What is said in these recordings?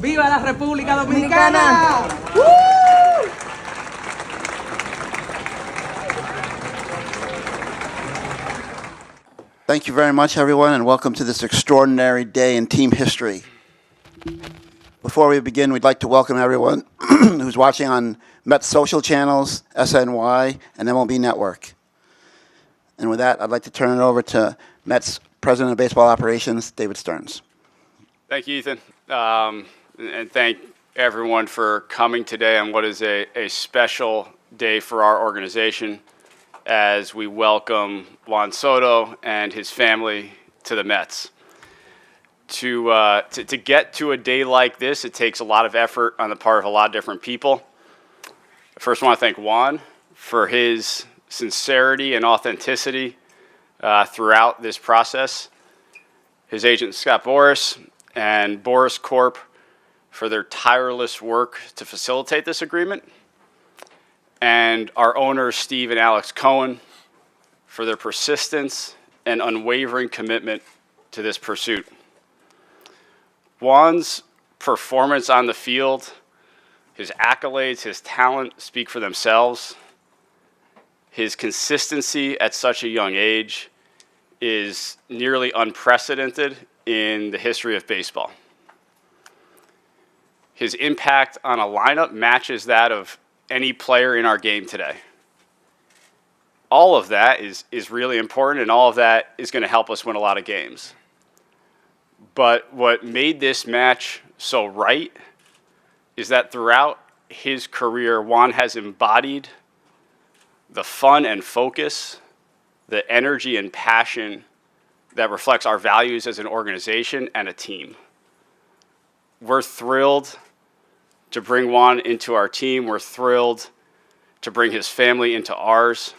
¡Viva la República Dominicana! Thank you very much, everyone, and welcome to this extraordinary day in team history. Before we begin, we'd like to welcome everyone who's watching on Mets social channels, SNY, and MLB Network. And with that, I'd like to turn it over to Mets President of Baseball Operations, David Stearns. Thank you, Ethan. And thank everyone for coming today on what is a special day for our organization as we welcome Juan Soto and his family to the Mets. To get to a day like this, it takes a lot of effort on the part of a lot of different people. I first want to thank Juan for his sincerity and authenticity throughout this process, his agent Scott Boras and Boras Corp for their tireless work to facilitate this agreement, and our owners, Steve and Alex Cohen, for their persistence and unwavering commitment to this pursuit. Juan's performance on the field, his accolades, his talent speak for themselves. His consistency at such a young age is nearly unprecedented in the history of baseball. His impact on a lineup matches that of any player in our game today. All of that is really important, and all of that is going to help us win a lot of games. But what made this match so right is that throughout his career, Juan has embodied the fun and focus, the energy and passion that reflects our values as an organization and a team. We're thrilled to bring Juan into our team. We're thrilled to bring his family into ours.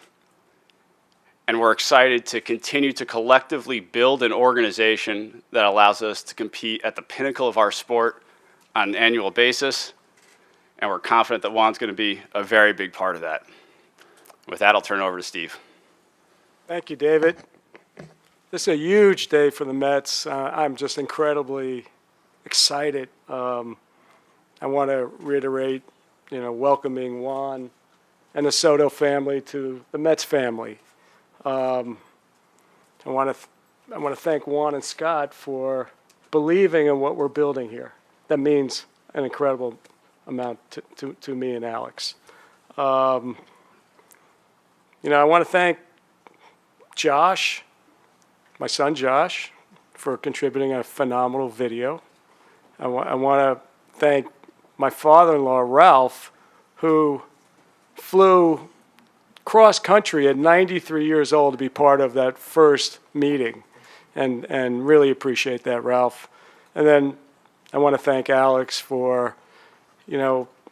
And we're excited to continue to collectively build an organization that allows us to compete at the pinnacle of our sport on an annual basis. And we're confident that Juan's going to be a very big part of that. With that, I'll turn it over to Steve. Thank you, David. This is a huge day for the Mets. I'm just incredibly excited. I want to reiterate, welcoming Juan and the Soto family to the Mets family. I want to thank Juan and Scott for believing in what we're building here. That means an incredible amount to me and Alex. I want to thank Josh, my son Josh, for contributing a phenomenal video. I want to thank my father-in-law, Ralph, who flew cross-country at 93 years old to be part of that first meeting, and really appreciate that, Ralph. And then I want to thank Alex for,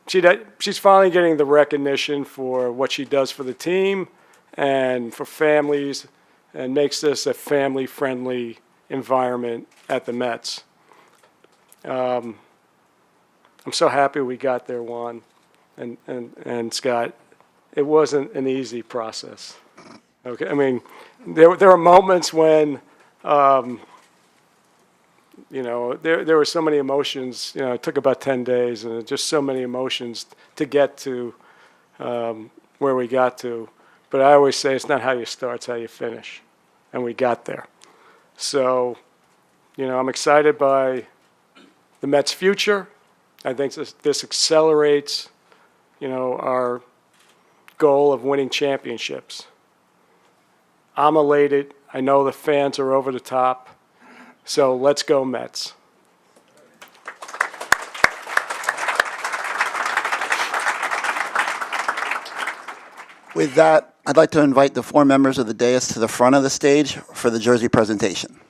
she's finally getting the recognition for what she does for the team and for families, and makes this a family-friendly environment at the Mets. I'm so happy we got there, Juan and Scott. It wasn't an easy process. Okay, I mean, there were moments when, there were so many emotions. It took about 10 days, and just so many emotions to get to where we got to. But I always say it's not how you start, it's how you finish. And we got there. So, I'm excited by the Mets' future. I think this accelerates, our goal of winning championships. I'm elated. I know the fans are over the top. So let's go Mets. With that, I'd like to invite the four members of the dais to the front of the stage for the jersey presentation.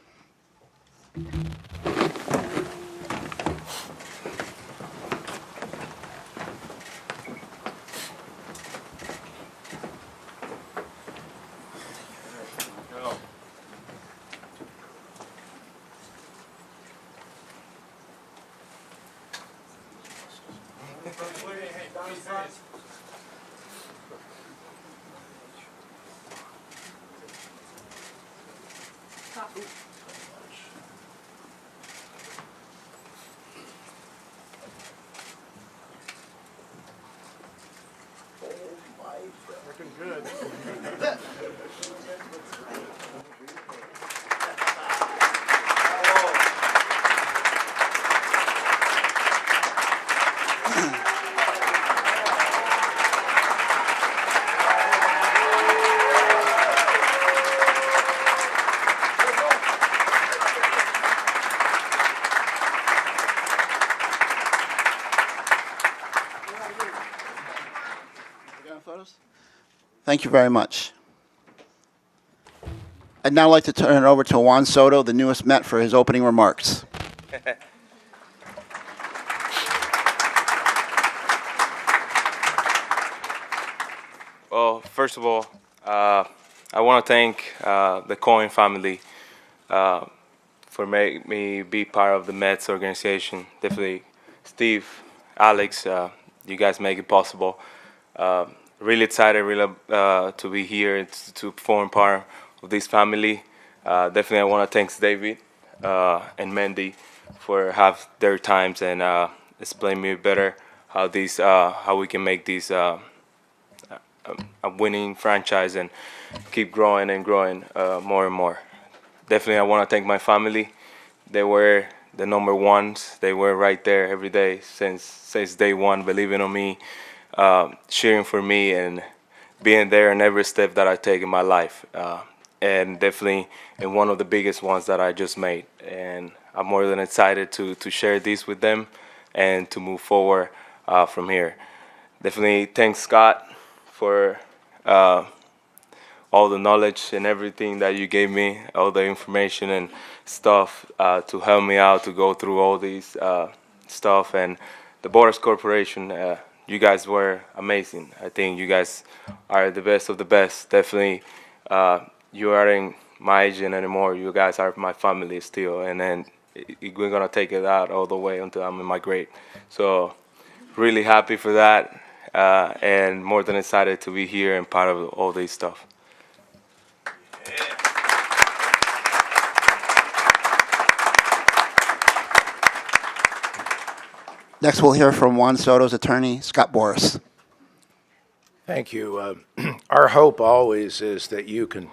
Thank you very much. I'd now like to turn it over to Juan Soto, the newest Met, for his opening remarks. Well, first of all, I want to thank the Cohen family for making me be part of the Mets organization. Definitely Steve, Alex, you guys make it possible. Really excited to be here to form part of this family. Definitely I want to thank David and Mandy for have their times and explain me better how we can make this a winning franchise and keep growing and growing more and more. Definitely I want to thank my family. They were the number ones. They were right there every day since day one, believing on me, cheering for me, and being there in every step that I take in my life. And definitely in one of the biggest ones that I just made. And I'm more than excited to share this with them and to move forward from here. Definitely thanks Scott for all the knowledge and everything that you gave me, all the information and stuff to help me out to go through all these stuff. And the Borders Corporation, you guys were amazing. I think you guys are the best of the best. Definitely, you aren't my agent anymore. You guys are my family still, and then we're gonna take it out all the way until I'm in my grave. So, really happy for that, and more than excited to be here and part of all this stuff. Next, we'll hear from Juan Soto's attorney, Scott Boras. Thank you. Our hope always is that you can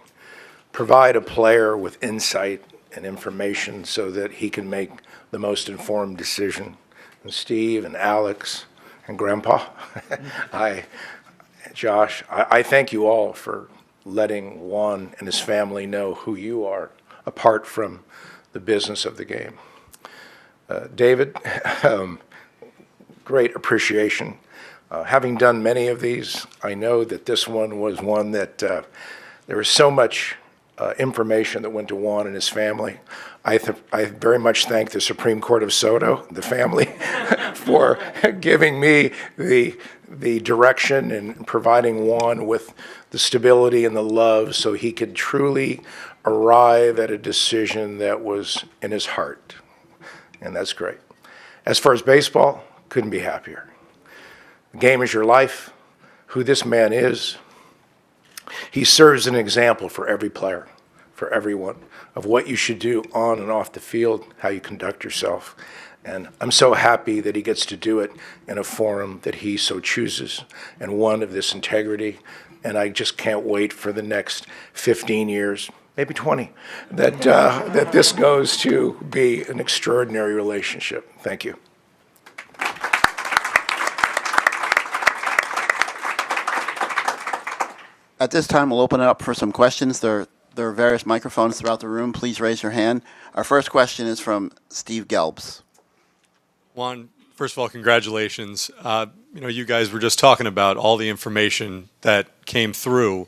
provide a player with insight and information so that he can make the most informed decision. And Steve and Alex and Grandpa, Josh, I thank you all for letting Juan and his family know who you are, apart from the business of the game. David, great appreciation. Having done many of these, I know that this one was one that there was so much information that went to Juan and his family. I very much thank the Supreme Court of Soto, the family, for giving me the direction and providing Juan with the stability and the love so he could truly arrive at a decision that was in his heart. And that's great. As far as baseball, couldn't be happier. The game is your life, who this man is. He serves an example for every player, for everyone, of what you should do on and off the field, how you conduct yourself. And I'm so happy that he gets to do it in a forum that he so chooses, and one of this integrity. And I just can't wait for the next 15 years, maybe 20, that this goes to be an extraordinary relationship. Thank you. At this time, we'll open it up for some questions. There are various microphones throughout the room. Please raise your hand. Our first question is from Steve Gelbs. Juan, first of all, congratulations. You guys were just talking about all the information that came through.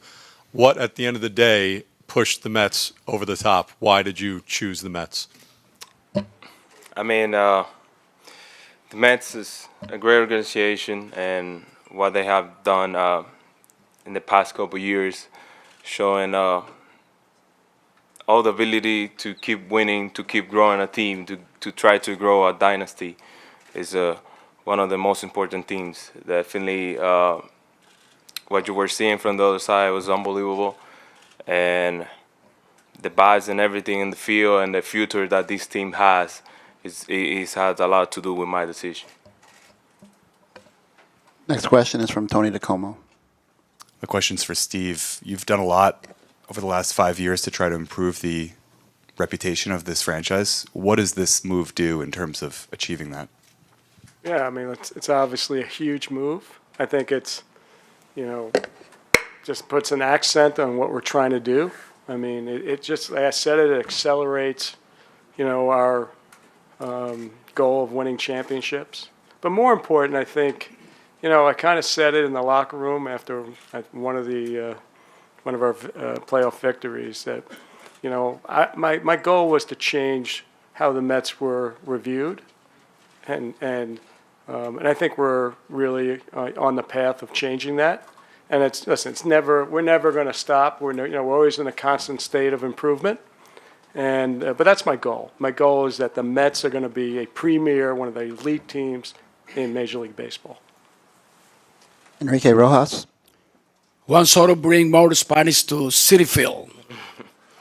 What, at the end of the day, pushed the Mets over the top? Why did you choose the Mets? I mean, the Mets is a great organization, and what they have done in the past couple of years, showing all the ability to keep winning, to keep growing a team, to try to grow a dynasty is one of the most important things. Definitely what you were seeing from the other side was unbelievable. And the bats and everything in the field and the future that this team has has a lot to do with my decision. Next question is from Tony DeComo. My question's for Steve. You've done a lot over the last 5 years to try to improve the reputation of this franchise. What does this move do in terms of achieving that? Yeah, I mean, it's obviously a huge move. I think it's, just puts an accent on what we're trying to do. I mean, it just, like I said, it accelerates, our goal of winning championships. But more important, I think, I kind of said it in the locker room after one of our playoff victories that, my goal was to change how the Mets were reviewed, and I think we're really on the path of changing that. And we're never going to stop. We're always in a constant state of improvement. And but that's my goal. My goal is that the Mets are going to be a premier, one of the elite teams in Major League Baseball. Enrique Rojas. Juan Soto bring more Spanish to Citi Field.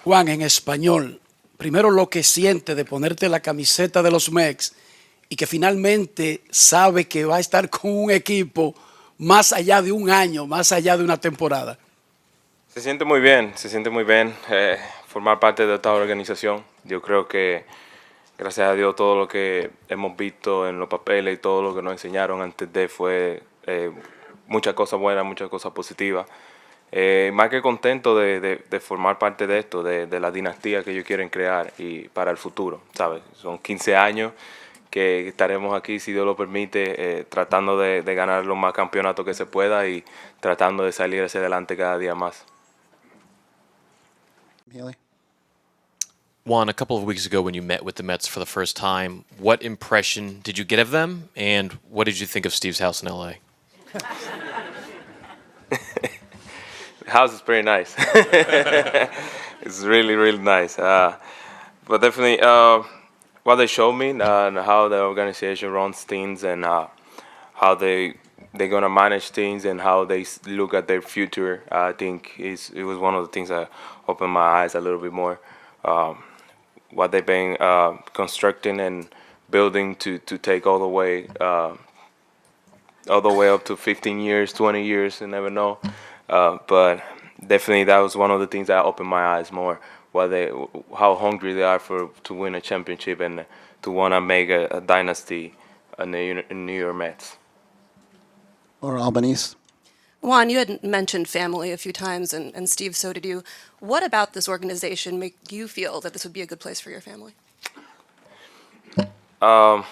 Juan, en español, primero lo que siente de ponerte la camiseta de los Mets y que finalmente sabe que va a estar con un equipo más allá de un año, más allá de una temporada. Se siente muy bien formar parte de esta organización. Yo creo que, gracias a Dios, todo lo que hemos visto en los papeles y todo lo que nos enseñaron antes de fue muchas cosas buenas, muchas cosas positivas. Más que contento de formar parte de esto, de la dinastía que ellos quieren crear y para el futuro, ¿sabes? Son 15 años que estaremos aquí, si Dios lo permite, tratando de ganar los más campeonatos que se pueda y tratando de salir hacia adelante cada día más. Healy. Juan, a couple of weeks ago when you met with the Mets for the first time, what impression did you get of them, and what did you think of Steve's house in L.A.? The house is pretty nice. It's really, really nice. But definitely, what they showed me and how the organization runs things and how they're going to manage things and how they look at their future, I think it was one of the things that opened my eyes a little bit more. What they've been constructing and building to take all the way up to 15 years, 20 years, you never know. But definitely that was one of the things that opened my eyes more. How hungry they are to win a championship and to want to make a dynasty in the New York Mets. Or Albanese. Juan, you had mentioned family a few times, and Steve, so did you. What about this organization make you feel that this would be a good place for your family? I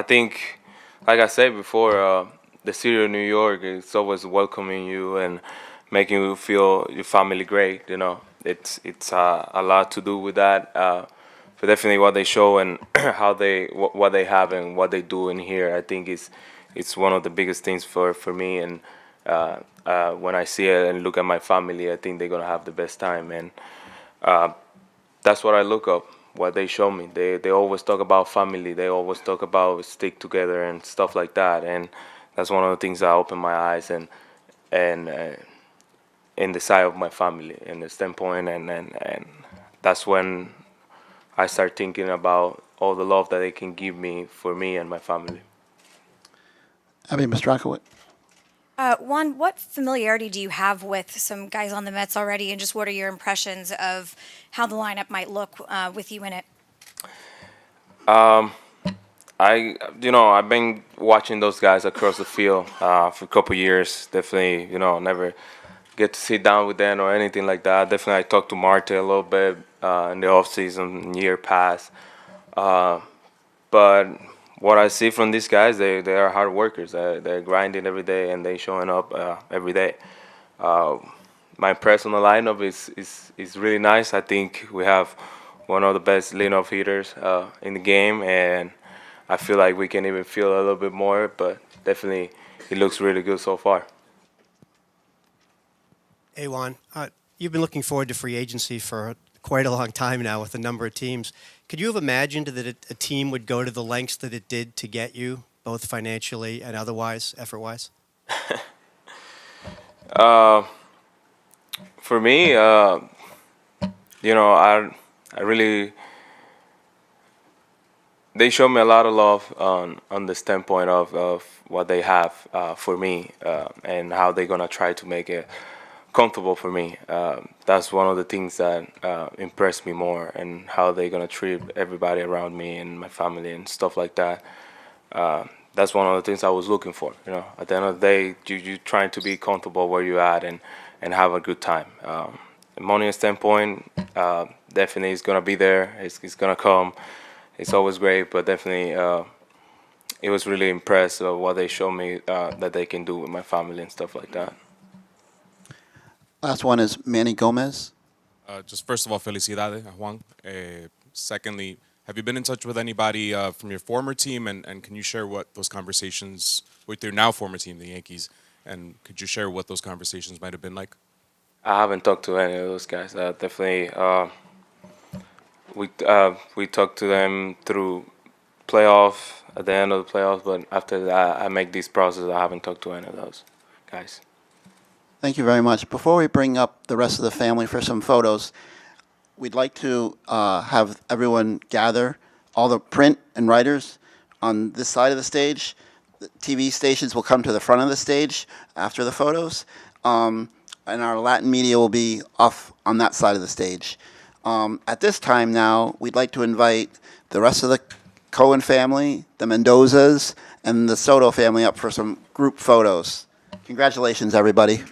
think, like I said before, the city of New York is always welcoming you and making you feel your family great. It's a lot to do with that. But definitely what they show and what they have and what they do in here, I think it's one of the biggest things for me. And when I see it and look at my family, I think they're gonna have the best time. And that's what I look up. What they show me, they always talk about family. They always talk about stick together and stuff like that. And that's one of the things that opened my eyes and in the side of my family, in the standpoint, and that's when I start thinking about all the love that they can give me for me and my family. Abby Mastrakowicz. Juan, what familiarity do you have with some guys on the Mets already, and just what are your impressions of how the lineup might look with you in it? I've been watching those guys across the field for a couple years. Definitely, never get to sit down with them or anything like that. Definitely, I talked to Marte a little bit in the off season, year past. But what I see from these guys, they are hard workers. They're grinding every day and they showing up every day. My personal lineup is really nice. I think we have one of the best leadoff hitters in the game, and I feel like we can even feel a little bit more. But definitely, it looks really good so far. Hey Juan, you've been looking forward to free agency for quite a long time now with a number of teams. Could you have imagined that a team would go to the lengths that it did to get you, both financially and otherwise, effort-wise? For me, I really, they show me a lot of love on the standpoint of what they have for me and how they're gonna try to make it comfortable for me. That's one of the things that impressed me more, and how they're gonna treat everybody around me and my family and stuff like that. That's one of the things I was looking for. You know, at the end of the day, you trying to be comfortable where you're at and have a good time. Money standpoint, definitely is gonna be there. It's gonna come. It's always great, but definitely it was really impressed with what they showed me that they can do with my family and stuff like that. Last one is Manny Gomez. Just first of all, felicidades, Juan. Secondly, have you been in touch with anybody from your former team, and can you share what those conversations with your now former team, the Yankees, and could you share what those conversations might have been like? I haven't talked to any of those guys. Definitely, we talked to them through playoff, at the end of the playoffs, but after that, I make these processes. I haven't talked to any of those guys. Thank you very much. Before we bring up the rest of the family for some photos, we'd like to have everyone gather, all the print and writers on this side of the stage. The TV stations will come to the front of the stage after the photos. And our Latin media will be off on that side of the stage. At this time now, we'd like to invite the rest of the Cohen family, the Mendozas, and the Soto family up for some group photos. Congratulations, everybody.